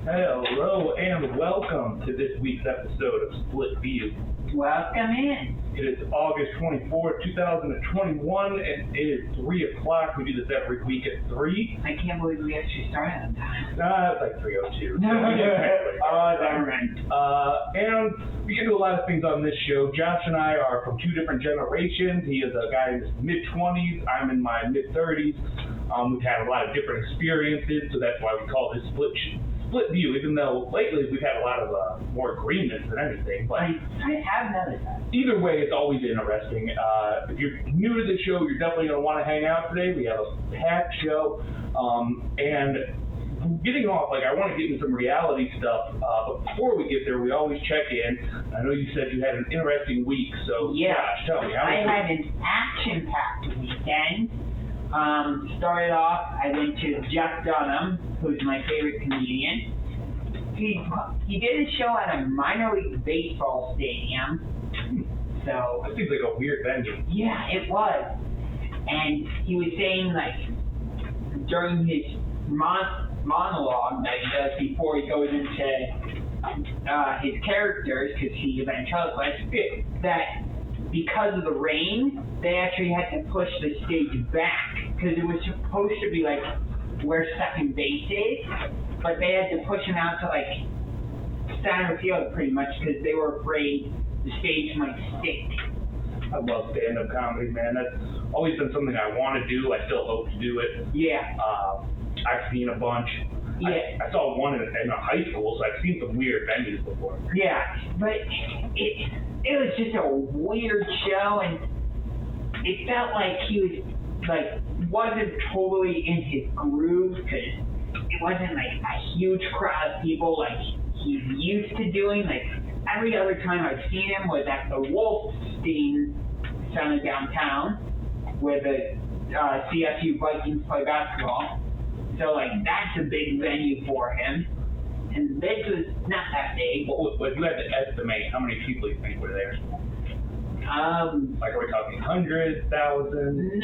Hello and welcome to this week's episode of SplitView. Welcome in. It is August 24th, 2021, and it is 3 o'clock. We do this every week at 3. I can't believe we actually started on time. It's like 3:02. Never mind. And we can do a lot of things on this show. Josh and I are from two different generations. He is a guy in his mid-20s. I'm in my mid-30s. We've had a lot of different experiences, so that's why we call this split view, even though lately we've had a lot of more agreements than anything. But I have noticed that. Either way, it's always interesting. If you're new to the show, you're definitely going to want to hang out today. We have a packed show. And getting off, I want to get into some reality stuff. But before we get there, we always check in. I know you said you had an interesting week, so Josh, tell me. I had an action-packed weekend. Started off, I went to Jeff Dunham, who's my favorite comedian. He did a show at a minor league baseball stadium. So that seems like a weird venue. Yeah, it was. And he was saying, during his monologue that he does before he goes into his characters, because he ventriloquist, that because of the rain, they actually had to push the stage back, because it was supposed to be where second base is, but they had to push him out to center field pretty much, because they were afraid the stage might stink. I love stand-up comedy, man. That's always been something I want to do. I still hope to do it. Yeah. I've seen a bunch. Yeah. I saw one in a high school, so I've seen some weird venues before. Yeah, but it was just a weird show, and it felt like he was wasn't totally in his groove, because it wasn't a huge crowd of people like he's used to doing. Every other time I've seen him was at the Wolfstein Center downtown, where the CSU Vikings play basketball. So that's a big venue for him. And this was not that big. What you had to estimate how many people you think were there? Are we talking hundreds, thousands?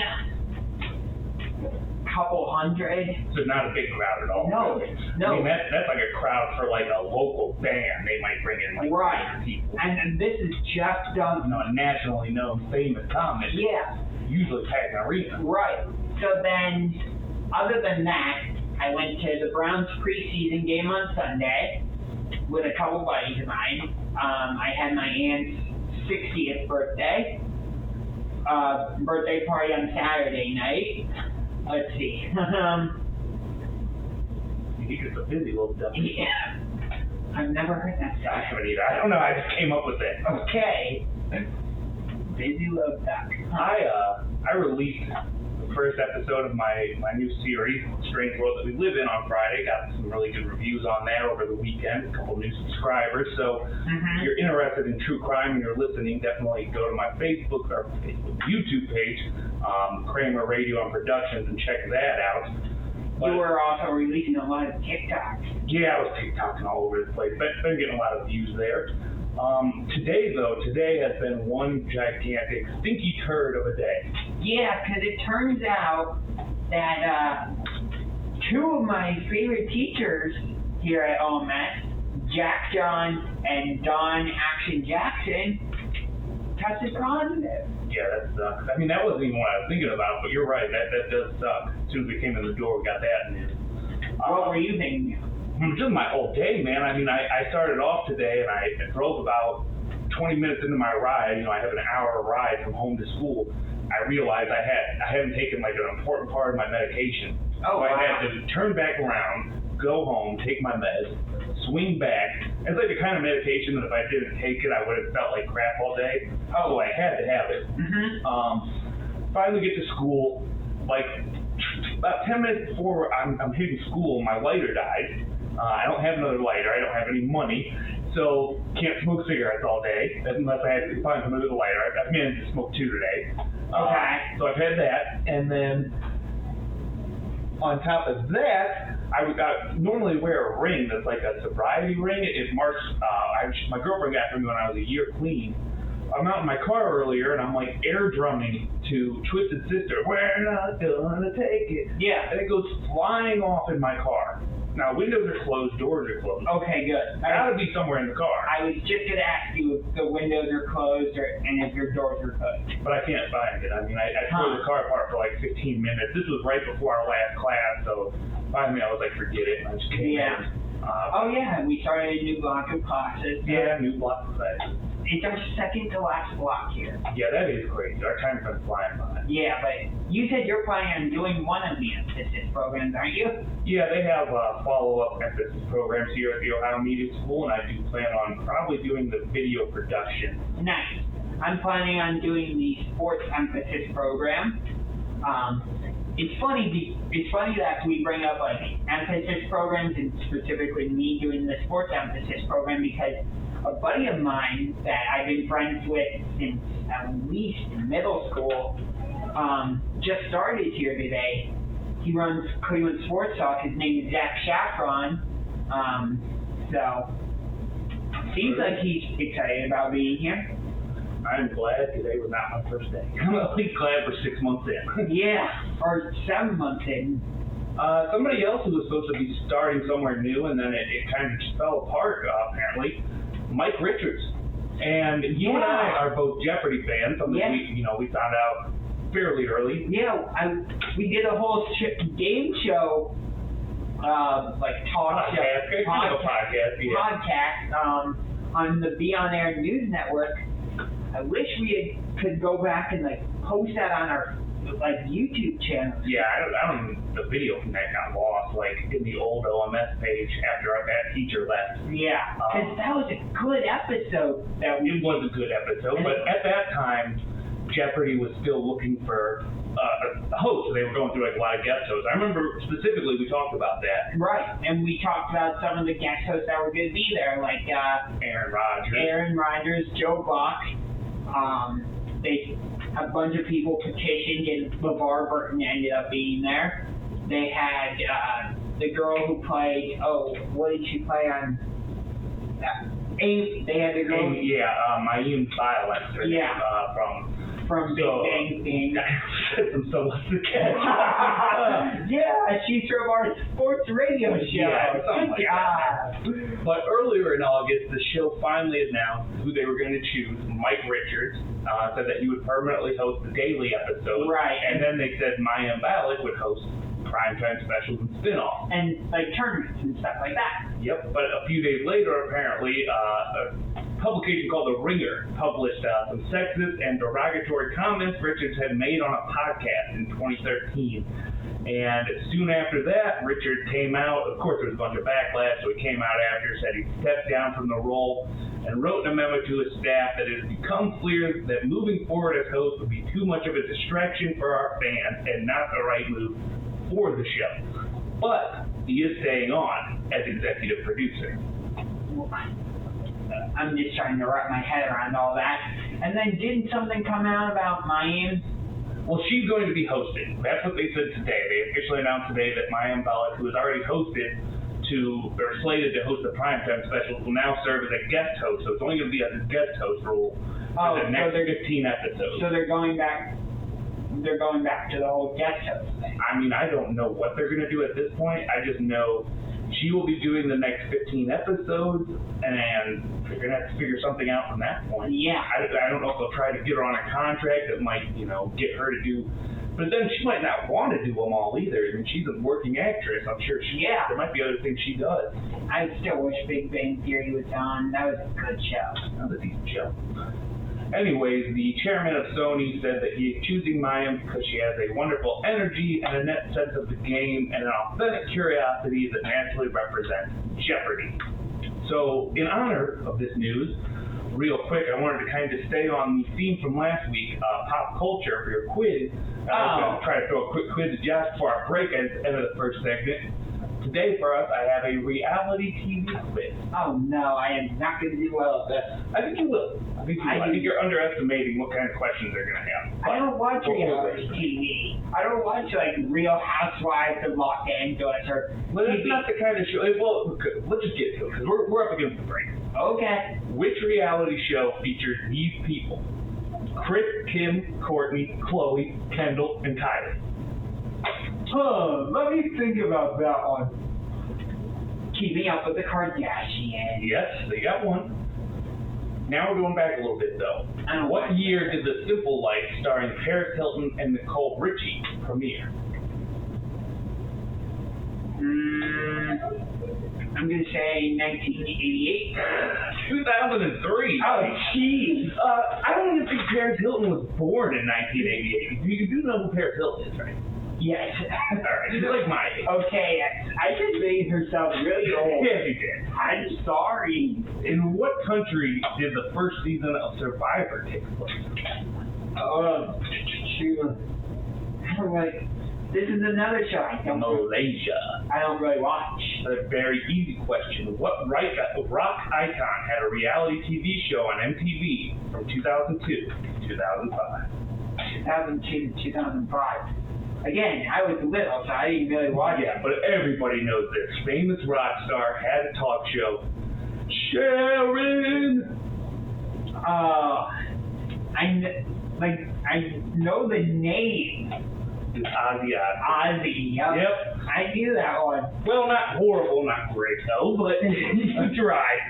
Couple hundred. So not a big crowd at all. No. I mean, that's like a crowd for a local band. They might bring in 100 people. And this is Jeff Dunham. A nationally known, famous comic. Yeah. Usually packed an arena. Right. So then, other than that, I went to the Browns preseason game on Sunday with a couple buddies of mine. I had my aunt's 60th birthday. Birthday party on Saturday night. Let's see. He gets a busy little duck. Yeah. I've never heard that stuff. I haven't either. I don't know. I just came up with it. Okay. Busy little duck. I released the first episode of my new series, Strange World That We Live In, on Friday. Got some really good reviews on that over the weekend. A couple new subscribers. So if you're interested in true crime and you're listening, definitely go to my YouTube page, Kramer Radio and Productions, and check that out. You were also releasing a lot of TikToks. Yeah, I was TikToking all over the place. Been getting a lot of views there. Today has been one gigantic stinky turd of a day. Yeah, because it turns out that two of my favorite teachers here at OMS, Jack John and Don Action Jackson, tested positive. Yeah, that sucks. I mean, that wasn't even what I was thinking about, but you're right. That does suck. As soon as we came in the door, we got that news. What were you thinking? Just my whole day, man. I mean, I started off today, and I drove about 20 minutes into my ride. I have an hour ride from home to school. I realized I hadn't taken an important part of my medication. Oh, so I had to turn back around, go home, take my meds, swing back. It's like the kind of medication that if I didn't take it, I would have felt like crap all day. Oh, I had to have it. Finally get to school, about 10 minutes before I'm hitting school, my lighter died. I don't have another lighter. I don't have any money, so can't smoke cigarettes all day unless I had to find another lighter. I've managed to smoke 2 today. Okay. So I've had that, and then on top of that, I normally wear a ring that's like a sobriety ring. It marks. My girlfriend got it for me when I was a year clean. I'm out in my car earlier, and I'm air drumming to Twisted Sister. We're not gonna take it. Yeah. And it goes flying off in my car. Now, windows are closed, doors are closed. Okay, good. Gotta be somewhere in the car. I was just gonna ask you if the windows are closed and if your doors are closed. But I can't find it. I mean, I tore the car apart for like 15 minutes. This was right before our last class, so finally I was like, forget it. And I just came in. Oh yeah, we started a new block of classes. Yeah, new block of classes. It's our second to last block here. Yeah, that is crazy. Our time's been flying by. Yeah, but you said you're planning on doing one of the emphasis programs, aren't you? Yeah, they have follow-up emphasis programs here at the Ohio Media School, and I do plan on probably doing the video production. Nice. I'm planning on doing the sports emphasis program. It's funny that we bring up like emphasis programs and specifically me doing the sports emphasis program because a buddy of mine that I've been friends with since at least middle school just started here today. He runs Cleveland Sports Talk. His name is Zach Shaffron. So seems like he's excited about being here. I'm glad today was not my first day. I'm at least glad we're 6 months in. Yeah, or 7 months in. Somebody else who was supposed to be starting somewhere new, and then it kind of just fell apart, apparently. Mike Richards. And you and I are both Jeopardy fans, something we found out fairly early. Yeah, we did a whole game show, like podcast on the Be On Air News Network. I wish we could go back and like post that on our YouTube channel. Yeah, I don't the video from that got lost like in the old OMS page after that teacher left. Yeah, because that was a good episode. It was a good episode, but at that time, Jeopardy was still looking for a host. They were going through like a lot of guest hosts. I remember specifically we talked about that. Right, and we talked about some of the guest hosts that were going to be there, like Aaron Rodgers, Joe Buck. They a bunch of people petitioned, and LeVar Burton ended up being there. They had the girl who played. Oh, what did she play on? Amy. They had the girl. Mayim Silence. From Big Bang Theory. From So What's the Catch? Yeah, she's from our sports radio show. Yeah, Good job. But earlier in August, the show finally announced who they were going to choose. Mike Richards said that he would permanently host the daily episode. Right. And then they said Mayim Balik would host primetime specials and spin-offs. And like tournaments and stuff like that. Yep, but a few days later, apparently, a publication called The Ringer published some sexist and derogatory comments Richards had made on a podcast in 2013. And soon after that, Richards came out. Of course, there was a bunch of backlash, so he came out after, said he stepped down from the role, and wrote in a memo to his staff that it has become clear that moving forward as host would be too much of a distraction for our fans and not the right move for the show. But he is staying on as executive producer. I'm just trying to wrap my head around all that. And then didn't something come out about Mayim? Well, she's going to be hosting. That's what they said today. They officially announced today that Mayim Balik, who has already slated to host the primetime specials, will now serve as a guest host. So it's only going to be a guest host role for the next 15 episodes. So they're going back to the whole guest host thing. I mean, I don't know what they're going to do at this point. I just know she will be doing the next 15 episodes, and they're going to have to figure something out from that point. Yeah. I don't know if they'll try to get her on a contract that might, get her to do. But then she might not want to do them all either. I mean, she's a working actress. I'm sure there might be other things she does. I still wish Big Bang Theory was on. That was a good show. That was a decent show. Anyways, the chairman of Sony said that he is choosing Mayim because she has a wonderful energy and a net sense of the game and an authentic curiosity that naturally represents Jeopardy. So, in honor of this news, real quick, I wanted to kind of stay on the theme from last week, pop culture, for your quiz. I was going to try to throw a quick quiz at Josh before our break at the end of the first segment. Today for us, I have a reality TV quiz. Oh no, I am not going to do well at this. I think you will. I think you're underestimating what kind of questions they're going to have. I don't watch reality TV. I don't watch like Real Housewives of Los Angeles or. Well, that's not the kind of show. Well, let's just get to it because we're up against the break. Okay. Which reality show features these people? Chris, Kim, Courtney, Chloe, Kendall, and Tyler. Let me think about that one. Keeping Up with the Kardashians. Yes, they got one. Now we're going back a little bit, though. What year did The Simple Life, starring Paris Hilton and Nicole Richie, premiere? I'm going to say 1988. 2003. Oh, jeez. I don't even think Paris Hilton was born in 1988. You do know who Paris Hilton is, right? Yes. All right, she's like my age. Okay, I just made herself really old. Yes, you did. I'm sorry. In what country did the first season of Survivor take place? Shoot. I don't really. This is another show Malaysia. I don't really watch. A very easy question. What rock icon had a reality TV show on MTV from 2002 to 2005? 2002 to 2005. Again, I was little, so I didn't really watch it. Yeah, but everybody knows this. Famous rock star had a talk show. Sharon! I know the name. It's Ozzy Osbourne. Ozzy, Yep. I knew that one. Well, not horrible, not great though, but you tried.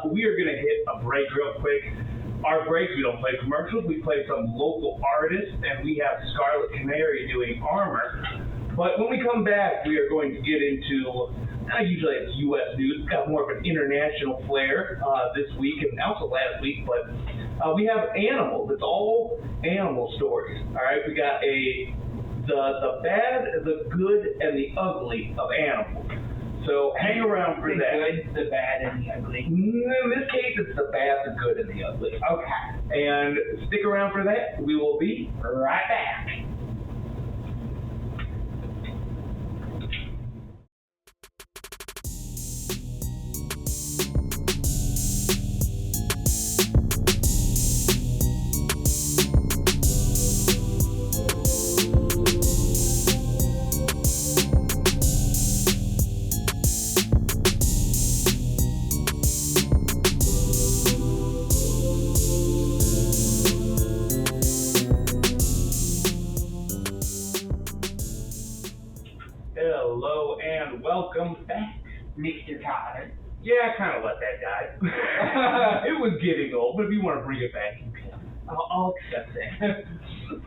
We are going to hit a break real quick. Our break, we don't play commercials, we play some local artists, and we have Scarlet Canary doing Armor. But when we come back, we are going to get into, usually it's U.S. news, got more of an international flair this week and also last week, but we have animals. It's all animal stories. All right, we got the bad, the good, and the ugly of animals. So hang around for that. The good, the bad, and the ugly. In this case, it's the bad, the good, and the ugly. Okay. And stick around for that. We will be right back. Hello and welcome back. Mr. Cotter. Yeah, I kind of let that die. It was getting old, but if you want to bring it back, you can. I'll accept that.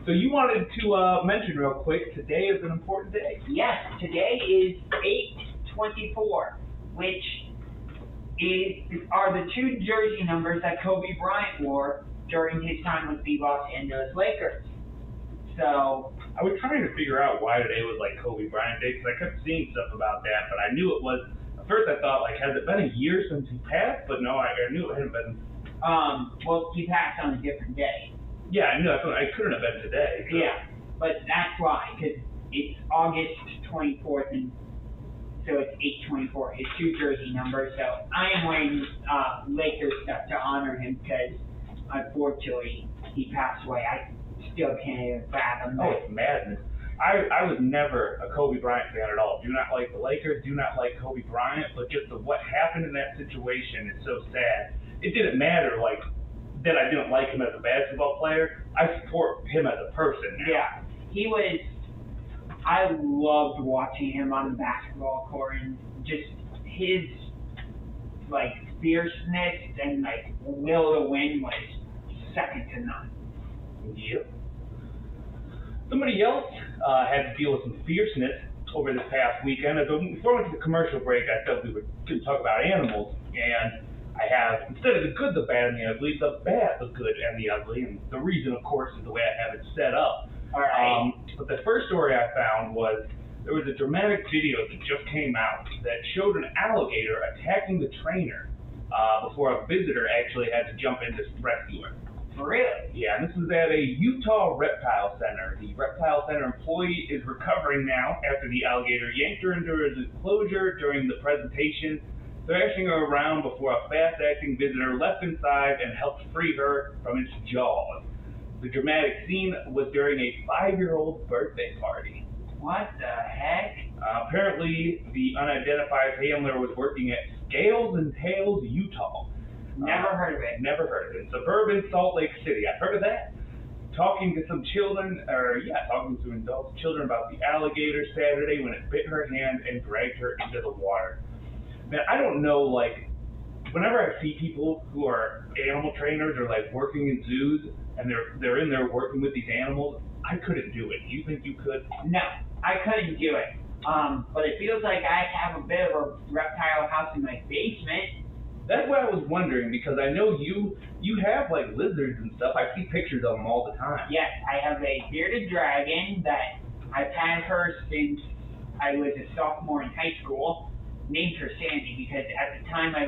So you wanted to mention real quick, today is an important day. Yes, today is 8/24, which are the two jersey numbers that Kobe Bryant wore during his time with the Los Angeles Lakers. So I was trying to figure out why today was like Kobe Bryant Day, because I kept seeing stuff about that, but I knew it was. At first I thought, like, has it been a year since he passed? But no, I knew it hadn't been. Well, he passed on a different day. Yeah, I knew that. I couldn't have been today. So. Yeah, but that's why, because it's August 24th, and so it's 8/24. His two jersey numbers. So I am wearing Lakers stuff to honor him, because unfortunately he passed away. I still can't even fathom that. Oh, it's madness. I was never a Kobe Bryant fan at all. Do not like the Lakers, do not like Kobe Bryant, but just what happened in that situation is so sad. It didn't matter, like, that I didn't like him as a basketball player. I support him as a person now. Yeah, he was, I loved watching him on the basketball court, and just his, like, fierceness and, like, will to win was second to none. Yep. Somebody else had to deal with some fierceness over this past weekend. Before we went to the commercial break, I said we were going to talk about animals, and I have, instead of the good, the bad, and the ugly, the bad, the good, and the ugly, and the reason, of course, is the way I have it set up. All right. But the first story I found was there was a dramatic video that just came out that showed an alligator attacking the trainer before a visitor actually had to jump in to rescue her. Really? Yeah, and this is at a Utah reptile center. The reptile center employee is recovering now after the alligator yanked her into his enclosure during the presentation, thrashing her around before a fast-acting visitor leapt inside and helped free her from its jaws. The dramatic scene was during a 5-year-old birthday party. What the heck? Apparently, the unidentified handler was working at Scales and Tails, Utah. Never heard of it. Never heard of it. Suburban Salt Lake City. I've heard of that. Talking to some children, talking to adult children about the alligator Saturday when it bit her hand and dragged her into the water. Man, I don't know, like, whenever I see people who are animal trainers or like working in zoos and they're in there working with these animals, I couldn't do it. Do you think you could? No, I couldn't do it. But it feels like I have a bit of a reptile house in my basement. That's what I was wondering, because I know you have like lizards and stuff. I see pictures of them all the time. Yes, I have a bearded dragon that I've had her since I was a sophomore in high school. Named her Sandy because at the time I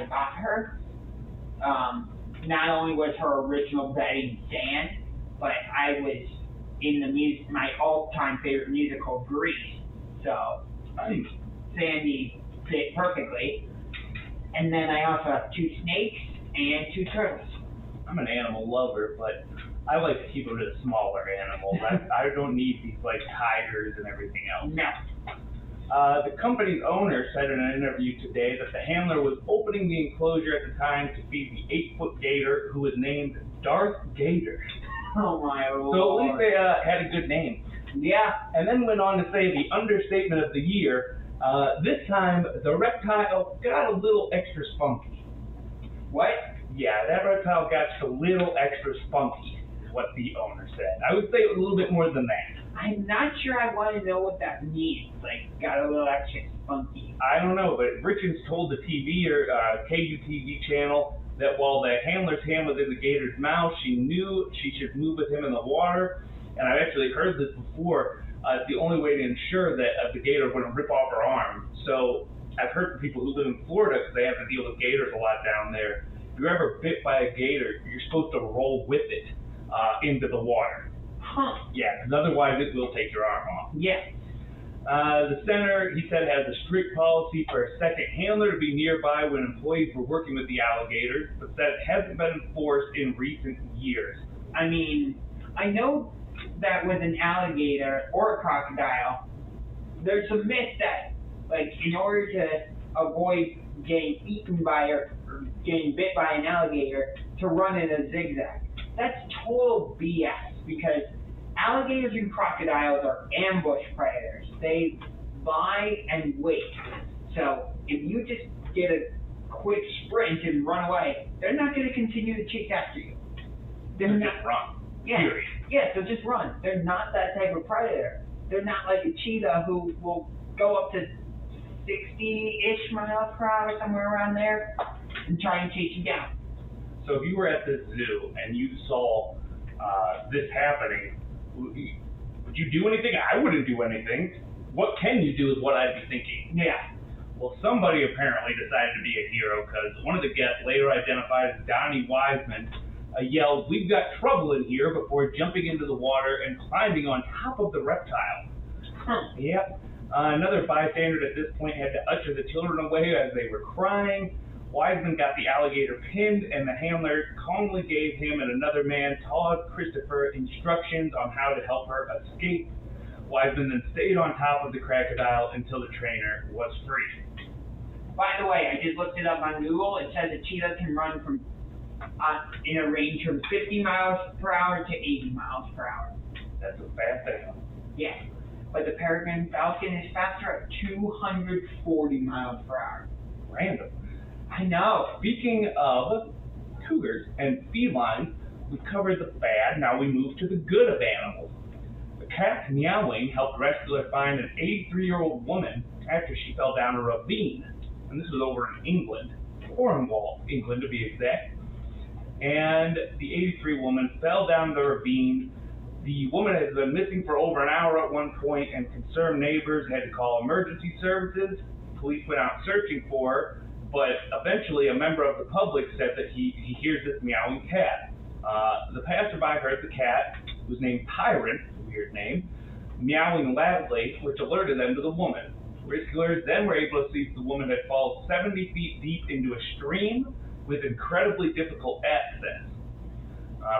got her, not only was her original bedding sand, but I was in my all-time favorite musical, Grease. So Sandy fit perfectly. And then I also have 2 snakes and 2 turtles. I'm an animal lover, but I like to keep it with smaller animals. I don't need these like tigers and everything else. No. The company's owner said in an interview today that the handler was opening the enclosure at the time to feed the 8-foot gator, who was named Darth Gator. Oh my lord. So at least they had a good name. Yeah. And then went on to say the understatement of the year, this time the reptile got a little extra spunky. What? Yeah, that reptile got just a little extra spunky, is what the owner said. I would say a little bit more than that. I'm not sure I want to know what that means. Like, got a little extra spunky. I don't know, but Richards told the TV or KUTV channel that while the handler's hand was in the gator's mouth, she knew she should move with him in the water. And I've actually heard this before. It's the only way to ensure that the gator wouldn't rip off her arm. So I've heard from people who live in Florida, because they have to deal with gators a lot down there. If you're ever bit by a gator, you're supposed to roll with it into the water. Huh. Yeah, because otherwise it will take your arm off. Yeah. The center, he said, has a strict policy for a second handler to be nearby when employees were working with the alligators, but that hasn't been enforced in recent years. I mean, I know that with an alligator or a crocodile, there's a myth that, like, in order to avoid getting eaten by or getting bit by an alligator, to run in a zigzag. That's total BS, because alligators and crocodiles are ambush predators. They lie and wait. So if you just get a quick sprint and run away, they're not going to continue to chase after you. They're not. Just run. Yeah. Period. Yeah, so just run. They're not that type of predator. They're not like a cheetah who will go up to 60-ish miles per hour, somewhere around there, and try and chase you down. So if you were at this zoo and you saw this happening, would you do anything? I wouldn't do anything. What can you do is what I'd be thinking. Yeah. Well, somebody apparently decided to be a hero, because one of the guests, later identified as Donnie Wiseman, yelled, "We've got trouble in here," before jumping into the water and climbing on top of the reptile. Huh. Yep. Another bystander at this point had to usher the children away as they were crying. Wiseman got the alligator pinned, and the handler calmly gave him and another man, Todd Christopher, instructions on how to help her escape. Wiseman then stayed on top of the crocodile until the trainer was free. By the way, I just looked it up on Google. It says a cheetah can run from in a range from 50 miles per hour to 80 miles per hour. That's a fast animal. Yeah. But the peregrine falcon is faster at 240 miles per hour. Random. I know. Speaking of cougars and felines, we've covered the bad, now we move to the good of animals. The cat's meowing helped rescuers find an 83-year-old woman after she fell down a ravine. And this was over in England, Cornwall, England to be exact. And the 83 woman fell down the ravine. The woman has been missing for over an hour at one point, and concerned neighbors had to call emergency services. Police went out searching for her, but eventually a member of the public said that he hears this meowing cat. The passerby heard the cat, who was named Tyrant, a weird name, meowing loudly, which alerted them to the woman. Rescuers then were able to see that the woman had fallen 70 feet deep into a stream with incredibly difficult access.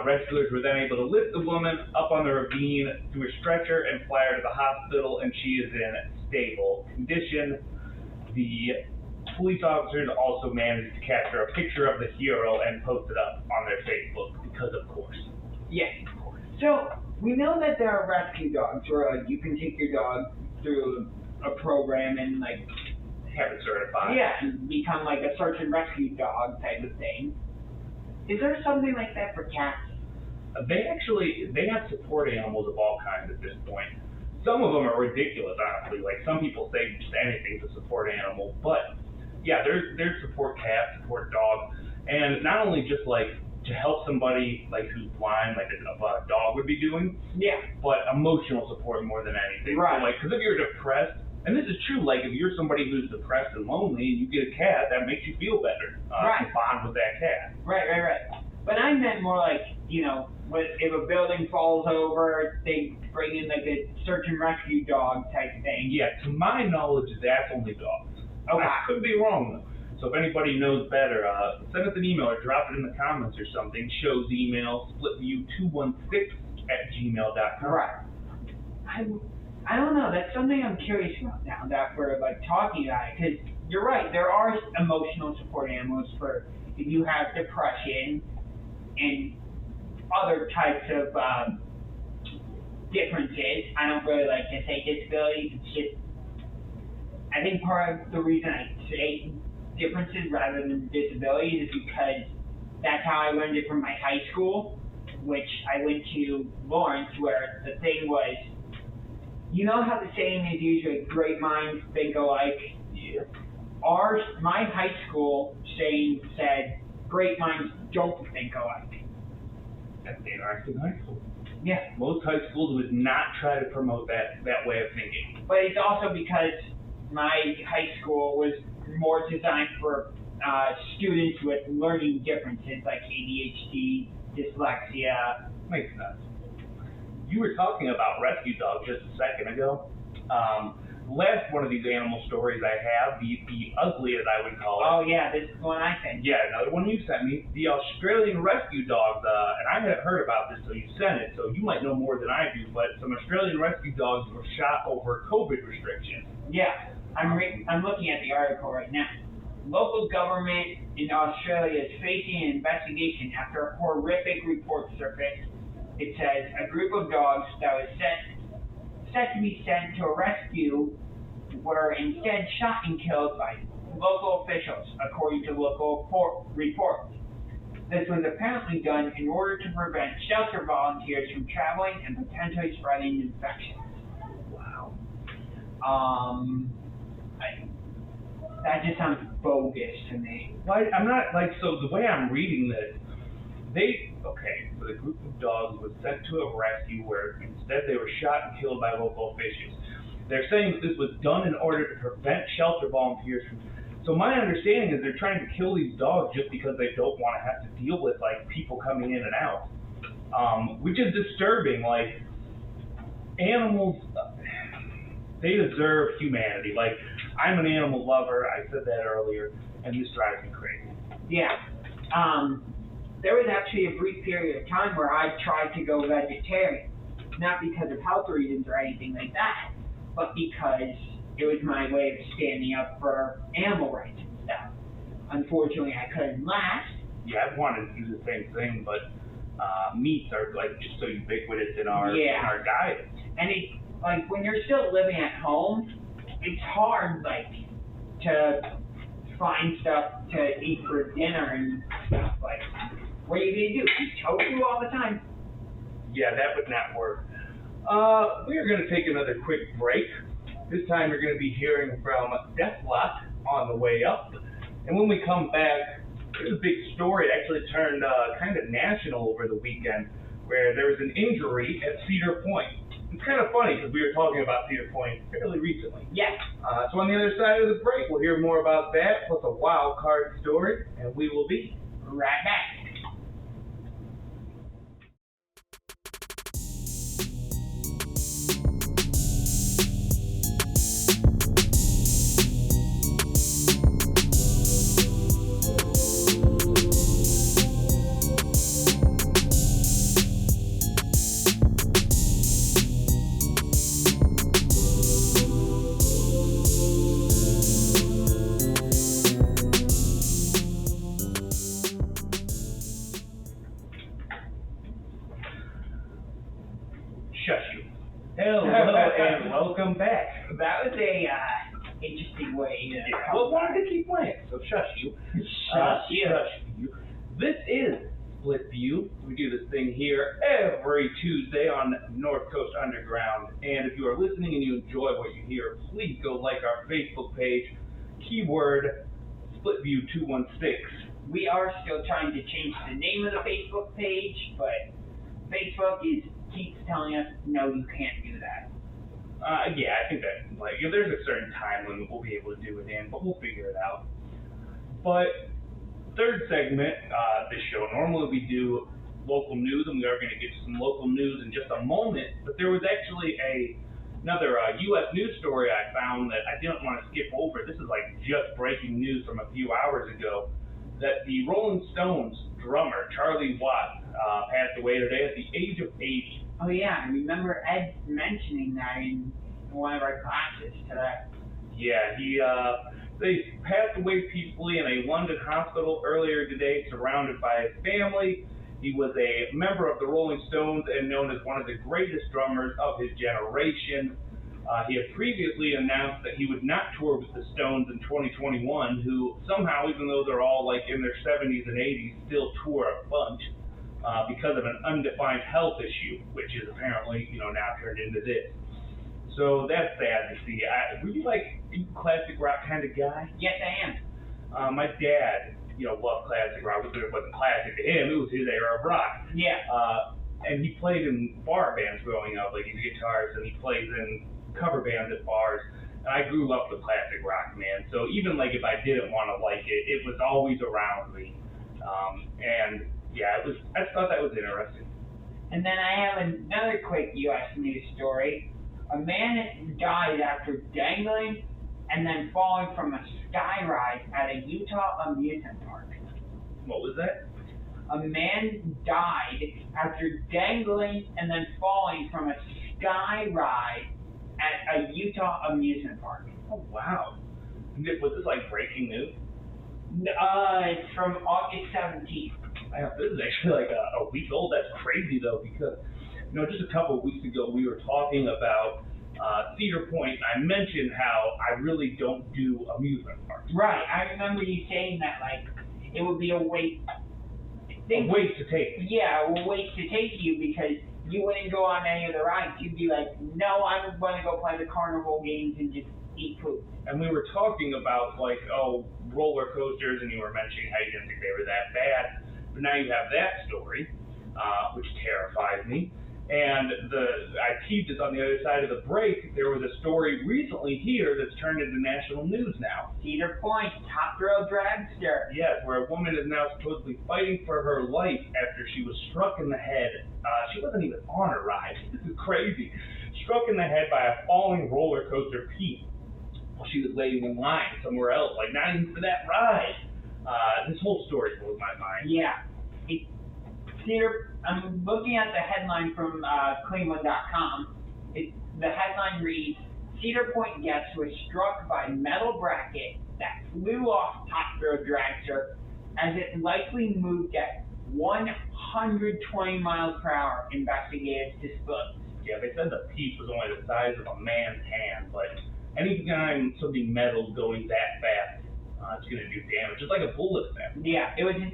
Rescuers were then able to lift the woman up on the ravine through a stretcher and fly her to the hospital, and she is in stable condition. The police officers also managed to capture a picture of the hero and post it up on their Facebook, because of course. Yes. So we know that there are rescue dogs where you can take your dog through a program and like Have it certified. yeah, and become like a search and rescue dog type of thing. Is there something like that for cats? They have support animals of all kinds at this point. Some of them are ridiculous, honestly. Like, some people say just anything to support animal, but yeah, there's support cat, support dog, and not only just like to help somebody like who's blind, like a dog would be doing, Yeah. but emotional support more than anything. Right. So, like, because if you're depressed, and this is true, like if you're somebody who's depressed and lonely and you get a cat, that makes you feel better. Right. To bond with that cat. Right. But I meant more like, you know, if a building falls over, they bring in like a search and rescue dog type thing. Yeah, to my knowledge, that's only dogs. Okay. I could be wrong though. So if anybody knows better, send us an email or drop it in the comments or something. Show's email, splitview216@gmail.com. Right. I don't know. That's something I'm curious about now that we're like talking about it. Because you're right. There are emotional support animals for if you have depression and other types of differences. I don't really like to say disabilities. It's just I think part of the reason I say differences rather than disabilities is because that's how I learned it from my high school, which I went to Lawrence, where the thing was, you know how the saying is usually great minds think alike? Yeah. My high school saying said, great minds don't think alike. That's interesting high school. Yeah. Most high schools would not try to promote that way of thinking. But it's also because my high school was more designed for students with learning differences like ADHD, dyslexia. Makes sense. You were talking about rescue dogs just a second ago. Last one of these animal stories I have, the ugliest I would call it. Oh yeah, this is one I sent. Yeah, another one you sent me. The Australian rescue dogs, and I hadn't heard about this till you sent it, so you might know more than I do, but some Australian rescue dogs were shot over COVID restrictions. Yeah, I'm looking at the article right now. Local government in Australia is facing an investigation after a horrific report surfaced. It says a group of dogs that was set to be sent to a rescue were instead shot and killed by local officials, according to local reports. This was apparently done in order to prevent shelter volunteers from traveling and potentially spreading infections. Wow. That just sounds bogus to me. Well, I'm not, like, so the way I'm reading this, so the group of dogs was sent to a rescue where instead they were shot and killed by local officials. They're saying that this was done in order to prevent shelter volunteers from. So my understanding is they're trying to kill these dogs just because they don't want to have to deal with like people coming in and out, which is disturbing. Like, animals, they deserve humanity. Like, I'm an animal lover. I said that earlier, and this drives me crazy. Yeah. There was actually a brief period of time where I tried to go vegetarian, not because of health reasons or anything like that, but because it was my way of standing up for animal rights and stuff. Unfortunately, I couldn't last. Yeah, I've wanted to do the same thing, but meats are like just so ubiquitous in our diet. And it, like, when you're still living at home, it's hard, like, to find stuff to eat for dinner and stuff. Like, what are you gonna do? Eat tofu all the time? Yeah, that would not work. We are gonna take another quick break. This time we're gonna be hearing from Deathlot on the way up, and when we come back, there's a big story. It actually turned kind of national over the weekend, where there was an injury at Cedar Point. It's kind of funny because we were talking about Cedar Point fairly recently. Yes. So on the other side of the break, we'll hear more about that, plus a wild card story, and we will be right back. welcome back. That was a interesting way to. Yeah, well, wanted to keep playing, so shush you. Shush you. Shush you. This is SplitView. We do this thing here every Tuesday on Northcoast Underground. And if you are listening and you enjoy what you hear, please go like our Facebook page, keyword SplitView216. We are still trying to change the name of the Facebook page, but Facebook keeps telling us, no, you can't do that. Yeah, I think that, there's a certain time limit we'll be able to do it in, but we'll figure it out. But, third segment, this show, normally we do local news, and we are going to get to some local news in just a moment, but there was actually another U.S. news story I found that I didn't want to skip over. This is just breaking news from a few hours ago, that the Rolling Stones drummer, Charlie Watts, passed away today at the age of 80. Oh yeah, I remember Ed mentioning that in one of our classes today. Yeah, they passed away peacefully in a London hospital earlier today, surrounded by his family. He was a member of the Rolling Stones and known as one of the greatest drummers of his generation. He had previously announced that he would not tour with the Stones in 2021, who somehow, even though they're all in their 70s and 80s, still tour a bunch because of an undefined health issue, which is apparently, now turned into this. So that's sad to see. Were you a classic rock kind of guy? Yes, I am. My dad, loved classic rock. It wasn't classic to him. It was his era of rock. Yeah. And he played in bar bands growing up. He's a guitarist, and he plays in cover bands at bars. And I grew up with classic rock, man. So even if I didn't want to like it, it was always around me. And yeah, I thought that was interesting. And then I have another quick U.S. news story. A man died after dangling and then falling from a sky ride at a Utah amusement park. What was that? A man died after dangling and then falling from a sky ride at a Utah amusement park. Oh, wow. Was this breaking news? It's from August 17th. Wow, this is actually a week old. That's crazy though, because just a couple of weeks ago we were talking about Cedar Point. I mentioned how I really don't do amusement parks. Right. I remember you saying that it would be a waste. A waste to take. Yeah, a waste to take you because you wouldn't go on any of the rides. You'd be like, no, I'm going to go play the carnival games and just eat food. And we were talking about roller coasters, and you were mentioning how you didn't think they were that bad. But now you have that story, which terrifies me. And I teased it on the other side of the break. There was a story recently here that's turned into national news now. Cedar Point, top Thrill Dragster. Yes, where a woman is now supposedly fighting for her life after she was struck in the head. She wasn't even on a ride. This is crazy. Struck in the head by a falling roller coaster piece while she was waiting in line somewhere else, not even for that ride. This whole story blows my mind. Yeah. I'm looking at the headline from Cleveland.com. The headline reads, Cedar Point guest was struck by metal bracket that flew off top Thrill Dragster as it likely moved at 120 miles per hour, investigators disclosed. Yeah, they said the piece was only the size of a man's hand, but anytime something metal going that fast, it's going to do damage, just like a bullet effect. Yeah, even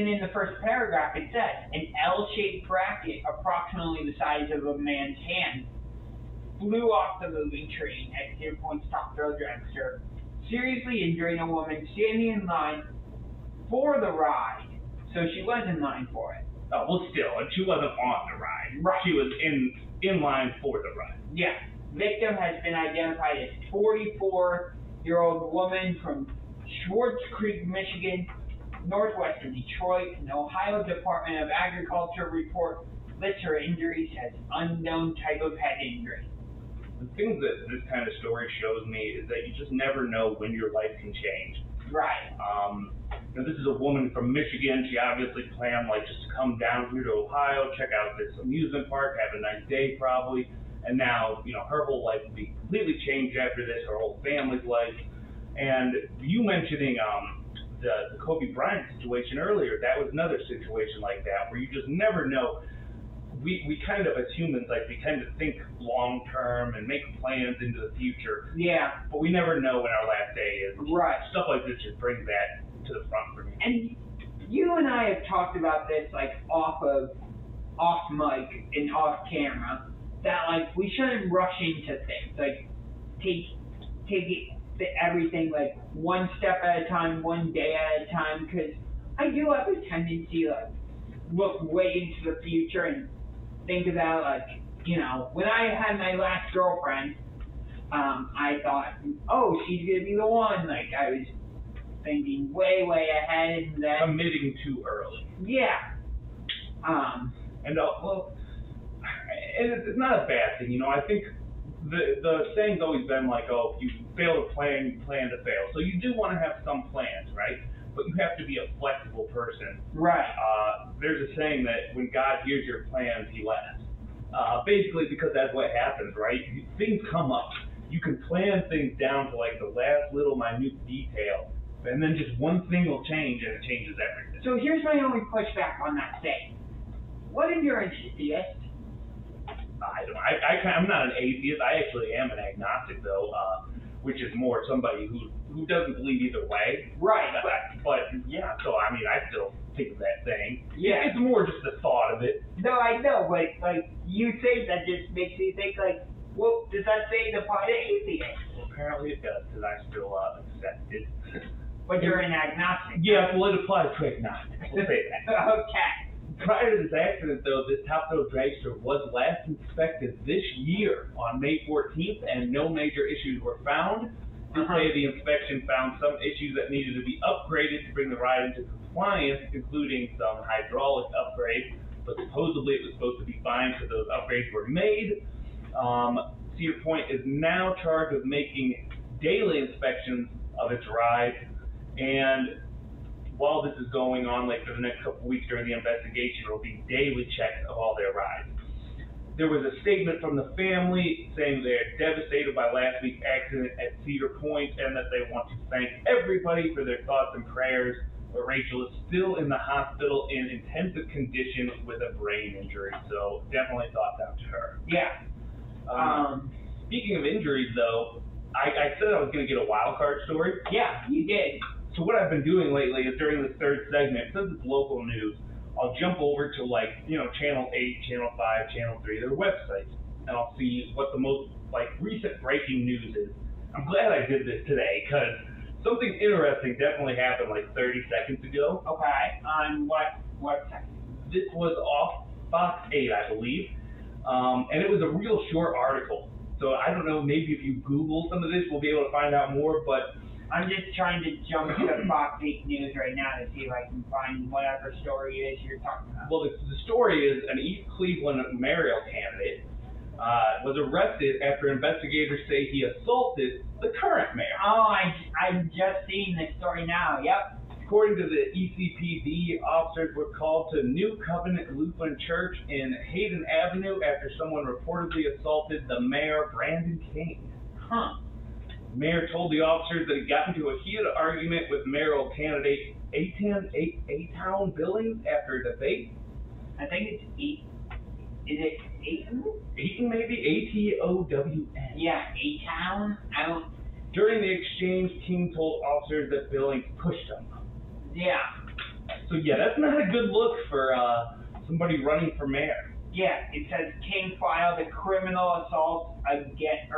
in the first paragraph, it said, an L-shaped bracket approximately the size of a man's hand flew off the moving train at Cedar Point's top Thrill Dragster, seriously injuring a woman standing in line for the ride. So she was in line for it. Oh, well, still, she wasn't on the ride. Right. She was in line for the ride. Yeah. Victim has been identified as 44-year-old woman from Schwartz Creek, Michigan, northwest of Detroit. An Ohio Department of Agriculture report lists her injuries as unknown type of head injury. The thing that this kind of story shows me is that you just never know when your life can change. Right. This is a woman from Michigan. She obviously planned just to come down here to Ohio, check out this amusement park, have a nice day probably, and now her whole life will be completely changed after this. Her whole family's life. And you mentioning the Kobe Bryant situation earlier, that was another situation like that where you just never know we kind of, as humans, like, we tend to think long term and make plans into the future. Yeah. But we never know when our last day is. Right. Stuff like this just brings that to the front for me. And you and I have talked about this, like, off mic and off camera, that, like, we shouldn't rush into things. Like, take everything, like, one step at a time, one day at a time, because I do have a tendency, like, look way into the future and think about, like, you know, when I had my last girlfriend, I thought, oh, she's gonna be the one. Like, I was thinking way ahead, and then Committing too early. yeah. And well, and it's not a bad thing, you know. I think the saying's always been like, oh, if you fail to plan, you plan to fail. So you do want to have some plans, right? But you have to be a flexible person. Right. There's a saying that when God hears your plans, He laughs. Basically, because that's what happens, right? Things come up. You can plan things down to like the last little minute detail, and then just one thing will change, and it changes everything. So here's my only pushback on that saying. What if you're an atheist? I'm not an atheist. I actually am an agnostic, though, which is more somebody who doesn't believe either way. Right. But yeah, so I mean, I still think of that thing. Yeah. It's more just the thought of it. No, I know, but like you say that just makes me think like, well, does that say the part of atheist? Well, apparently it does, because I still accept it. But you're an agnostic. Yeah, well, it applies to agnostics. We'll say that. Okay. Prior to this accident, though, this Top Thrill Dragster was last inspected this year on May 14th, and no major issues were found. To say the inspection found some issues that needed to be upgraded to bring the ride into compliance, including some hydraulic upgrades, but supposedly it was supposed to be fine, so those upgrades were made. Cedar Point is now charged with making daily inspections of its ride, and while this is going on, like for the next couple weeks during the investigation, there will be daily checks of all their rides. There was a statement from the family saying they're devastated by last week's accident at Cedar Point and that they want to thank everybody for their thoughts and prayers. But Rachel is still in the hospital in intensive condition with a brain injury, so definitely thoughts out to her. Yeah. Speaking of injuries, though, I said I was going to get a wild card story. Yeah, you did. So what I've been doing lately is during this third segment, since it's local news, I'll jump over to like, you know, Channel 8, Channel 5, Channel 3, their websites, and I'll see what the most like recent breaking news is. I'm glad I did this today because something interesting definitely happened like 30 seconds ago. Okay. On what second? This was off Fox 8, I believe, and it was a real short article. So I don't know, maybe if you Google some of this, we'll be able to find out more, but I'm just trying to jump to Fox 8 News right now to see if I can find whatever story it is you're talking about. Well, the story is an East Cleveland mayoral candidate was arrested after investigators say he assaulted the current mayor. Oh, I'm just seeing this story now. Yep. According to the ECPD, officers were called to New Covenant Lutheran Church in Hayden Avenue after someone reportedly assaulted the mayor, Brandon King. Huh. The mayor told the officers that he got into a heated argument with mayoral candidate A-Town Billings after a debate. I think it's is it Ayton? Ayton, maybe? A-T-O-W-N. Yeah, A-Town? I don't... During the exchange, King told officers that Billings pushed him. Yeah. So yeah, that's not a good look for somebody running for mayor. Yeah, it says King filed a criminal assault against,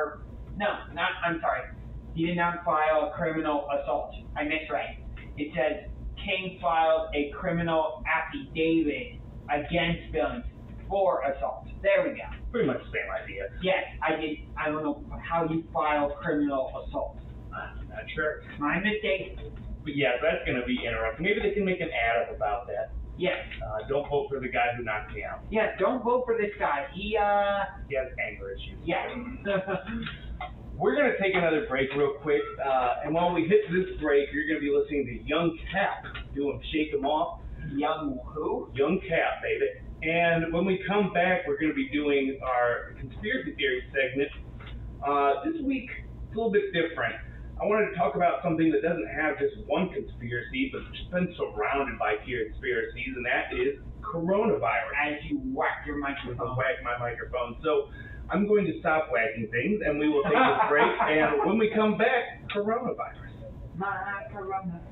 I'm sorry. He did not file a criminal assault. I misread. It says King filed a criminal affidavit against Billings for assault. There we go. Pretty much the same idea. Yes, I don't know how you file criminal assault. I'm not sure. My mistake. But yeah, that's going to be interesting. Maybe they can make an ad up about that. Yes. Don't vote for the guy who knocked me out. Yeah, don't vote for this guy. He has anger issues. Yes. We're going to take another break real quick, and while we hit this break, you're going to be listening to Young Cap doing Shake 'Em Off. Young who? Young Cap, baby. And when we come back, we're going to be doing our conspiracy theory segment. This week, it's a little bit different. I wanted to talk about something that doesn't have just one conspiracy, but just been surrounded by conspiracies, and that is coronavirus. As you whack your I microphone. whack my microphone. So I'm going to stop whacking things, and we will take a break. And when we come back, coronavirus. My corona.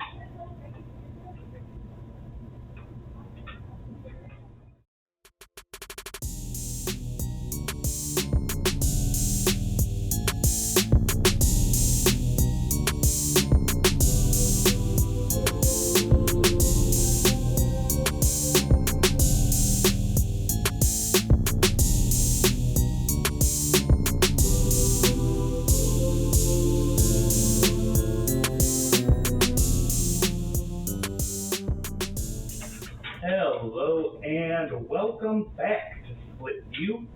Hello and welcome back to SplitView.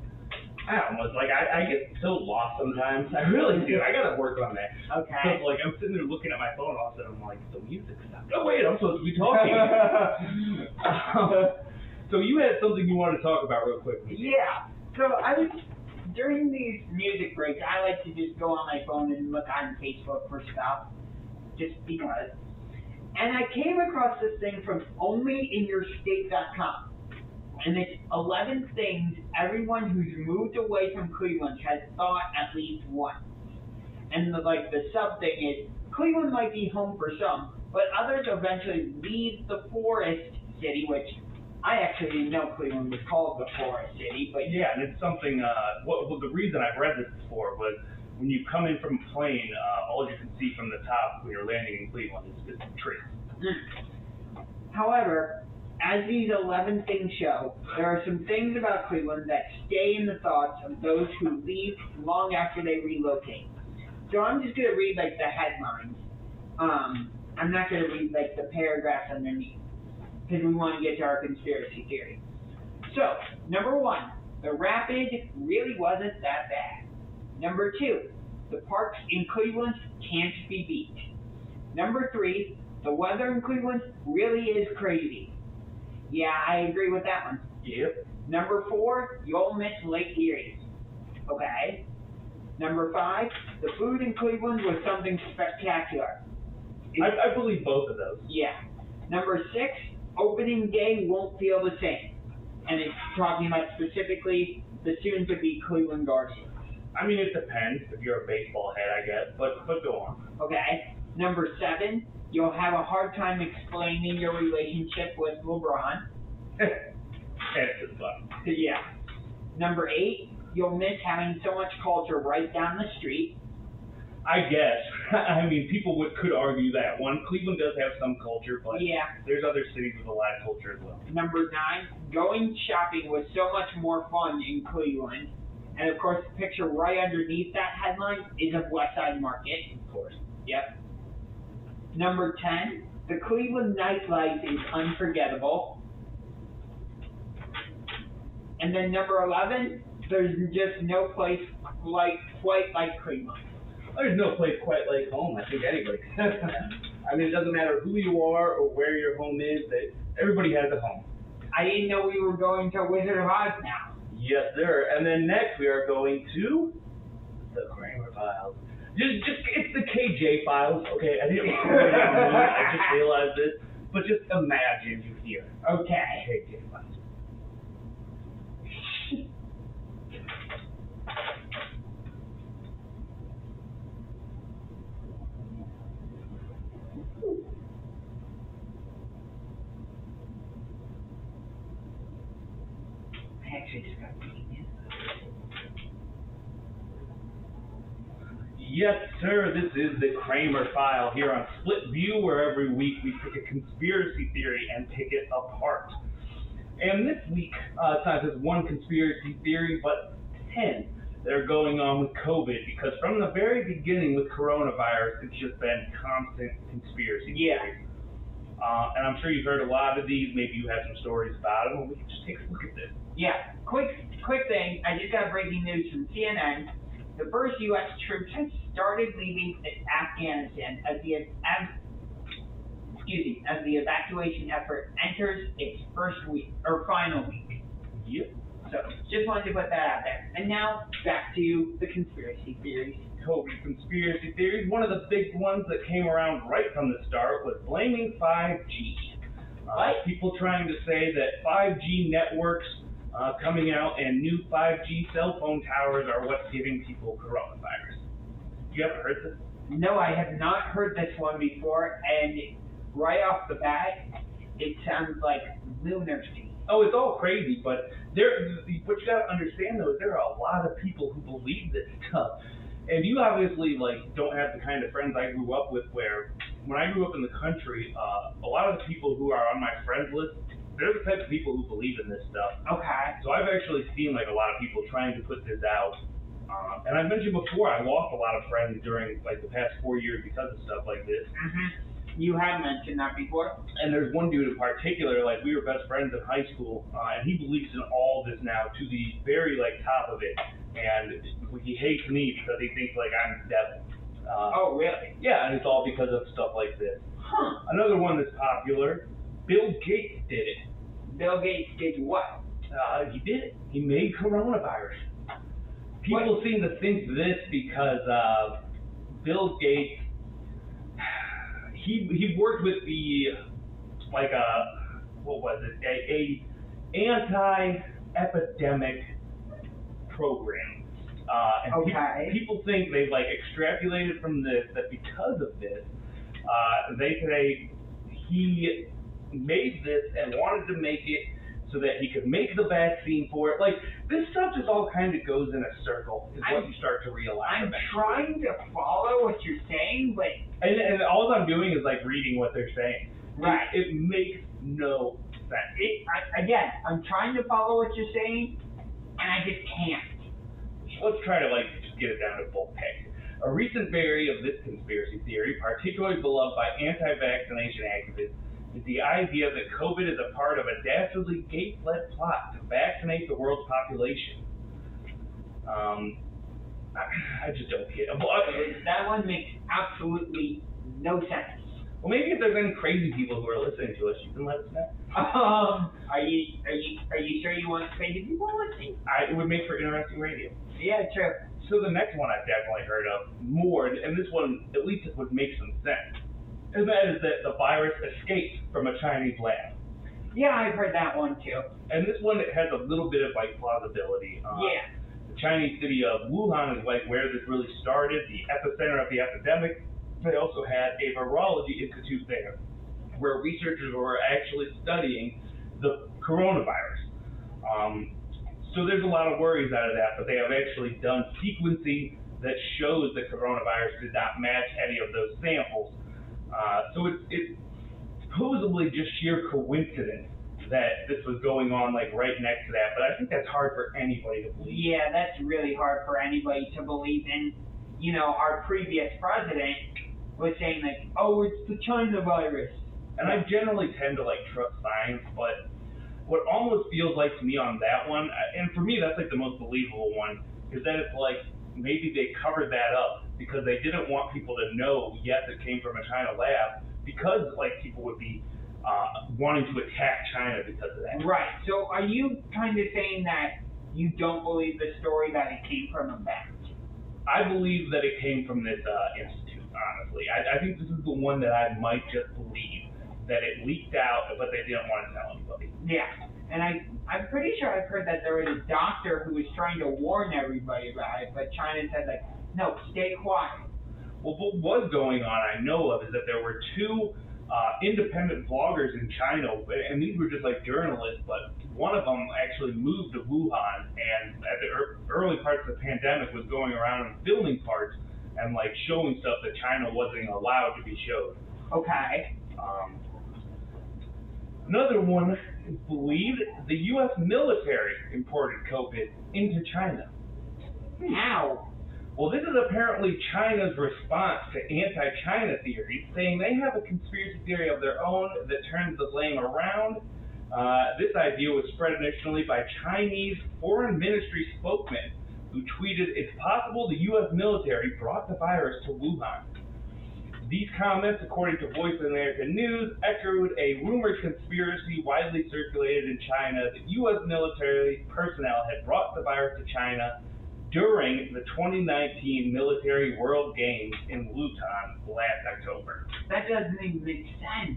I get so lost sometimes. I really do. I gotta work on that. Okay. So, I'm sitting there looking at my phone, all of a sudden I'm like, the music stopped. Oh wait, I'm supposed to be talking. So you had something you wanted to talk about real quick. Yeah. So during these music breaks, I like to just go on my phone and look on Facebook for stuff, just because. And I came across this thing from onlyinyourstate.com. And it's 11 things everyone who's moved away from Cleveland has thought at least once. And the sub thing is, Cleveland might be home for some, but others eventually leave the forest city, which I actually didn't know Cleveland was called the forest city, but yeah, and it's something, the reason I've read this before was when you come in from a plane, all you can see from the top when you're landing in Cleveland is trees. However, as these 11 things show, there are some things about Cleveland that stay in the thoughts of those who leave long after they relocate. So I'm just going to read the headlines. I'm not going to read the paragraphs underneath, because we want to get to our conspiracy theory. So, number 1, the rapid really wasn't that bad. Number 2, the parks in Cleveland can't be beat. Number 3, the weather in Cleveland really is crazy. Yeah, I agree with that one. Yep. Number 4, you'll miss Lake Erie. Okay. Number 5, the food in Cleveland was something spectacular. I believe both of those. Yeah. Number 6, opening day won't feel the same. And it's talking about specifically the soon-to-be Cleveland Guardians. I mean, it depends if you're a baseball head, I guess, but go on. Okay. Number 7, you'll have a hard time explaining your relationship with LeBron. That's just fun. Yeah. Number 8, you'll miss having so much culture right down the street. I guess. I mean, people could argue that one. Cleveland does have some culture, but yeah, there's other cities with a lot of culture as well. Number 9, going shopping was so much more fun in Cleveland. And of course, the picture right underneath that headline is of West Side Market. Of course. Yep. Number 10, the Cleveland nightlife is unforgettable. And then number 11, there's just no place quite like Cleveland. There's no place quite like home. I think anybody. I mean, it doesn't matter who you are or where your home is. Everybody has a home. I didn't know we were going to Wizard of Oz now. Yes, sir. And then next we are going to the Kramer Files. Just it's the KJ Files. Okay, I didn't really mean, I just realized this, but just imagine you hear. Okay. KJ Files. I actually just got reading it. Yes, sir. This is the Kramer File here on SplitView, where every week we pick a conspiracy theory and pick it apart. And this week, it's not just one conspiracy theory, but 10 that are going on with COVID, because from the very beginning with coronavirus, it's just been constant conspiracy theories. And I'm sure you've heard a lot of these. Maybe you have some stories about them. Well, we can just take a look at this. Yeah, quick thing. I just got breaking news from CNN. The first U.S. troops have started leaving Afghanistan as the evacuation effort enters its first week or final week. Yep. So just wanted to put that out there. And now back to the conspiracy theories. Conspiracy theories. One of the big ones that came around right from the start was blaming 5G. People trying to say that 5G networks coming out and new 5G cell phone towers are what's giving people coronavirus. You ever heard this? No, I have not heard this one before, and right off the bat, it sounds like lunacy. Oh, it's all crazy, but what you gotta understand though is there are a lot of people who believe this stuff. And you obviously don't have the kind of friends I grew up with where when I grew up in the country, a lot of the people who are on my friends list, they're the type of people who believe in this stuff. Okay. So I've actually seen a lot of people trying to put this out. And I mentioned before, I lost a lot of friends during the past 4 years because of stuff like this. Mm-hmm. You have mentioned that before. And there's one dude in particular, we were best friends in high school, and he believes in all this now to the very top of it. And he hates me because he thinks I'm the devil. Oh, really? Yeah, and it's all because of stuff like this. Huh. Another one that's popular, Bill Gates did it. Bill Gates did what? He did it. He made coronavirus. People seem to think this because Bill Gates, he worked with the, what was it, a anti-epidemic program. And Okay. people think they've extrapolated from this that because of this, they say he made this and wanted to make it so that he could make the vaccine for it. This stuff just all kind of goes in a circle, is what you start to realize. I'm eventually. trying to follow what you're saying, but... And all I'm doing is reading what they're saying. Right. It makes no sense. Again, I'm trying to follow what you're saying, and I just can't. Let's try to just get it down to full text. A recent variant of this conspiracy theory, particularly beloved by anti-vaccination activists, is the idea that COVID is a part of a dastardly Gates-led plot to vaccinate the world's population. I just don't get it. That one makes absolutely no sense. Well, maybe if there's any crazy people who are listening to us, you can let us know. Are you sure you want crazy people listening? It would make for interesting radio. Yeah, true. So the next one I've definitely heard of more, and this one at least it would make some sense, and that is that the virus escaped from a Chinese lab. Yeah, I've heard that one too. And this one has a little bit of plausibility. Yeah. The Chinese city of Wuhan is where this really started, the epicenter of the epidemic. They also had a virology institute there, where researchers were actually studying the coronavirus. So there's a lot of worries out of that, but they have actually done sequencing that shows that coronavirus did not match any of those samples. So it's supposedly just sheer coincidence that this was going on right next to that, but I think that's hard for anybody to believe. Yeah, that's really hard for anybody to believe in. Our previous president was saying oh, it's the China virus. And I generally tend to trust science, but what almost feels to me on that one, and for me that's the most believable one, is that it's maybe they covered that up because they didn't want people to know, yes, it came from a China lab, because people would be wanting to attack China because of that. Right. So are you kind of saying that you don't believe the story that it came from a bat? I believe that it came from this institute, honestly. I think this is the one that I might just believe, that it leaked out, but they didn't want to tell anybody. Yeah. And I'm pretty sure I've heard that there was a doctor who was trying to warn everybody about it, but China said no, stay quiet. Well, what was going on, I know of, is that there were two independent vloggers in China, and these were just journalists, but one of them actually moved to Wuhan, and at the early parts of the pandemic was going around and filming parts and showing stuff that China wasn't allowed to be showed. Okay. Another one is believed the U.S. military imported COVID into China. How? Well, this is apparently China's response to anti-China theories, saying they have a conspiracy theory of their own that turns the blame around. This idea was spread initially by Chinese foreign ministry spokesman, who tweeted, "It's possible the U.S. military brought the virus to Wuhan." These comments, according to Voice of America News, echoed a rumored conspiracy widely circulated in China that U.S. military personnel had brought the virus to China during the 2019 Military World Games in Luton last October. That doesn't even make sense.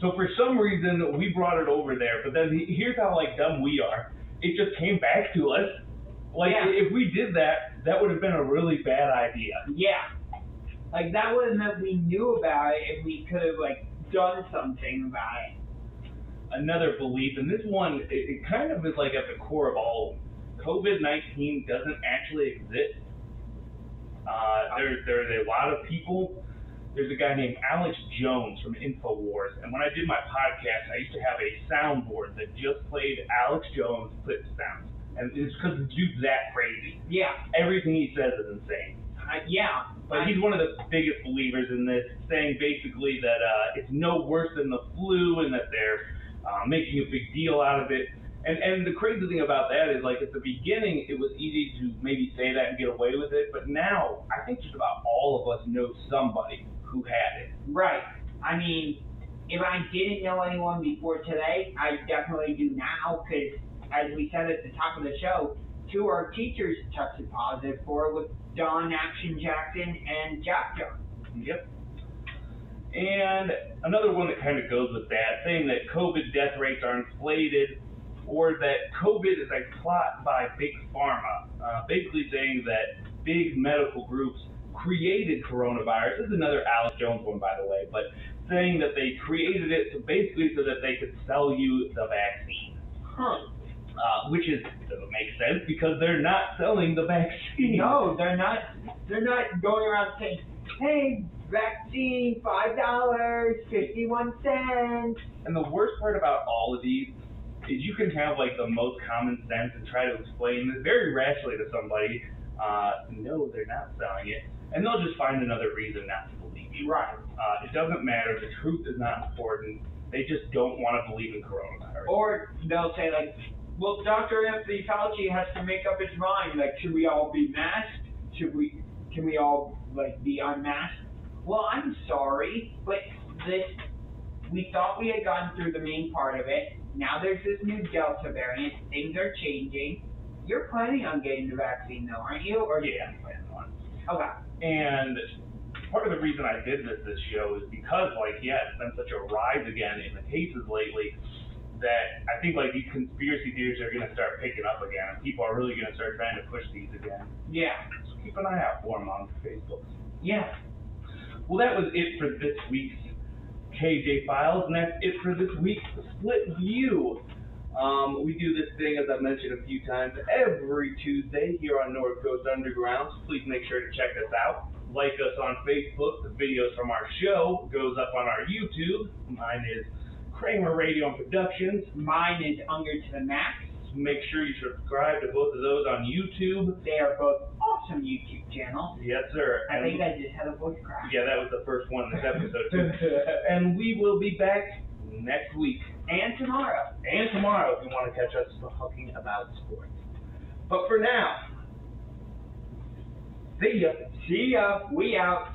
So for some reason, we brought it over there, but then here's how dumb we are. It just came back to us. If we did that, that would have been a really bad idea. Yeah. That would have meant we knew about it and we could have, done something about it. Another belief, and this one, it kind of is at the core of all of them. COVID-19 doesn't actually exist. There's a lot of people. There's a guy named Alex Jones from InfoWars, and when I did my podcast, I used to have a soundboard that just played Alex Jones clip sounds, and it's because the dude's that crazy. Yeah. Everything he says is insane. Yeah. But he's one of the biggest believers in this, saying basically that it's no worse than the flu and that they're making a big deal out of it. And the crazy thing about that is, at the beginning, it was easy to maybe say that and get away with it, but now I think just about all of us know somebody who had it. Right. I mean, if I didn't know anyone before today, I definitely do now, because as we said at the top of the show, 2 of our teachers tested positive for it with Don Action Jackson and Jack John. Yep. And another one that kind of goes with that, saying that COVID death rates are inflated, or that COVID is a plot by Big Pharma, basically saying that big medical groups created coronavirus. This is another Alex Jones one, by the way, but saying that they created it so that they could sell you the vaccine. Huh. Which doesn't make sense because they're not selling the vaccine. No, they're not. They're not going around saying, "Hey, vaccine, $5.51." And the worst part about all of these is you can have the most common sense and try to explain this very rationally to somebody. No, they're not selling it, and they'll just find another reason not to believe you. Right. It doesn't matter. The truth is not important. They just don't want to believe in coronavirus. Or they'll say well, Dr. Anthony Fauci has to make up his mind. Should we all be masked? Can we all be unmasked? Well, I'm sorry, but we thought we had gotten through the main part of it. Now there's this new Delta variant. Things are changing. You're planning on getting the vaccine, though, aren't you? Or yeah, I'm planning on. Okay. And part of the reason I did this show is because, it's been such a rise again in the cases lately that I think these conspiracy theories are going to start picking up again, and people are really going to start trying to push these again. Yeah. So keep an eye out for them on Facebook. Yeah. Well, that was it for this week's KJ Files, and that's it for this week's SplitView. We do this thing, as I've mentioned a few times, every Tuesday here on Northcoast Underground. So please make sure to check us out. Like us on Facebook. The videos from our show goes up on our YouTube. Mine is Kramer Radio and Productions. Mine is Unger to the Max. Make sure you subscribe to both of those on YouTube. They are both awesome YouTube channels. Yes, sir. I think I just had a voice crack. Yeah, that was the first one in this episode, too. And we will be back next week. And tomorrow. And tomorrow, if you want to catch us talking about sports. But for now, see ya. See ya. We out.